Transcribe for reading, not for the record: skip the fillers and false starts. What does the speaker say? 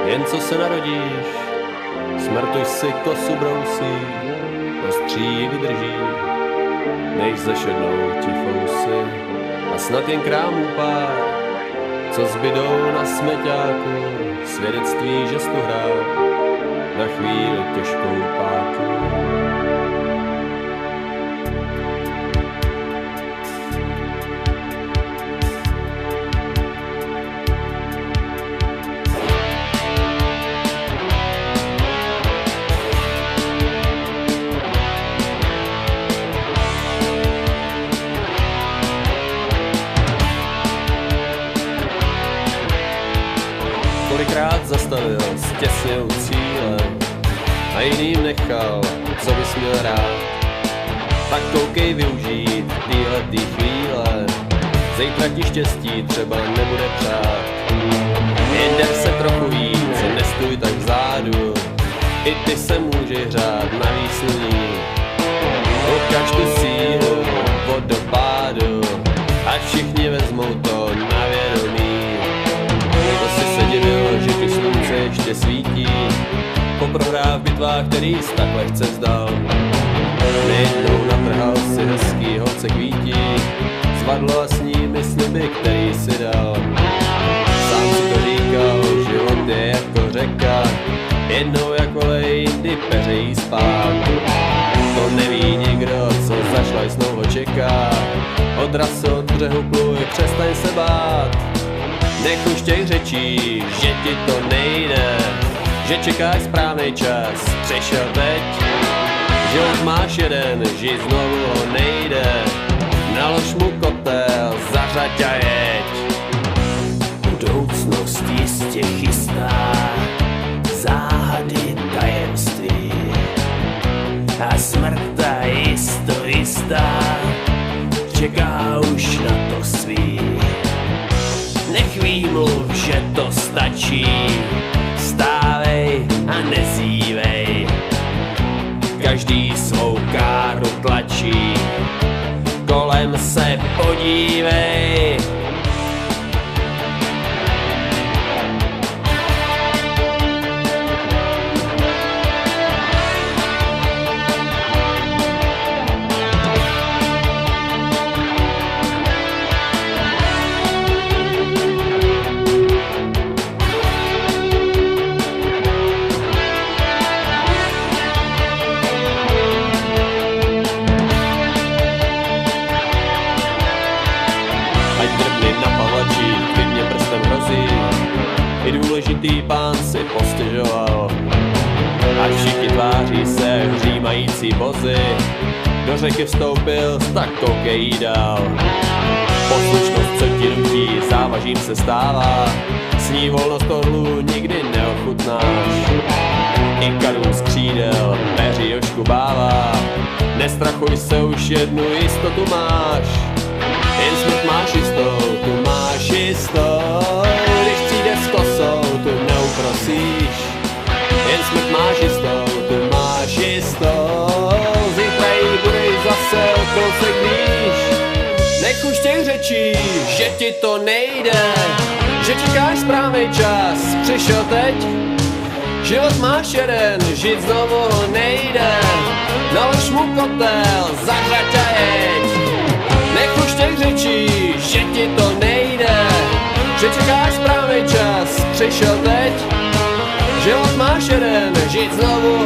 Jen co se narodíš, smrt už si kosu brousí, ostří vydrží, než zašednou ti fousy. A snad jen krámů pár, co zbydou na smeťáku, svědectví, že jsi tu hrál na chvíli těžkou páku. Kolikrát zastavil, stěsnil cíle a jiným nechal, co bys měl rád. Tak koukej využít týhletý chvíle, zítra ti štěstí třeba nebude přát. Jen se trochu víc, nestůj tak vzadu, i ty se můžeš řád na výsluní. Ukaž tu sílu od dopádu, ať všichni vezmou to na vědomí. Že ti slunce ještě svítí, po prohrách v bitvách, který jsi tak lehce vzdal. Nejednou natrhal si hezký holce kvítí, zvadlo a s nimi sliby, který si dal. Sám si to říkal, život je jako řeka, jednou jako lej, jindy peřejí spát. To neví nikdo, co zašlaj znovu čeká, odraz se od břehu pluj, přestaň se bát. Nech už těch řečí, že ti to nejde, že čekáš správnej čas, přišel teď. Život máš jeden, žít znovu ho nejde, nalož mu kotel, zařaď a jeď. Budoucnost jistě chystá záhady tajemství a smrt ta jistá čeká už na to svý. Nech výmluv, že to stačí, stávej a nezívej, každý svou káru tlačí, kolem se podívej. I důležitý pán si postěžoval, ať všichni tváří se hřímající bozy. Do řeky vstoupil, tak koukej dál. Poslušnost, co ti nutí, závažím se stává, s ní volnost orlů nikdy neochutnáš. I karům z křídel peří jožku bává, nestrachuj se, už jednu jistotu máš. Jen smrt máš jistou, tu máš jistou, když přijde s kosou, tu neuprosíš. Jen smrt máš jistou, tu máš jistou, zítra jí budeš zase o kousek blíž. Nech už těch řečí, že ti to nejde, že čekáš správnej čas, přišel teď. Život máš jeden, žít znovu ho nejde, nalož mu kotel, zahrať a jeď. Nech už těch řečí, že ti to nejde, že čekáš správnej čas, přišel teď. Život máš jeden, žít znovu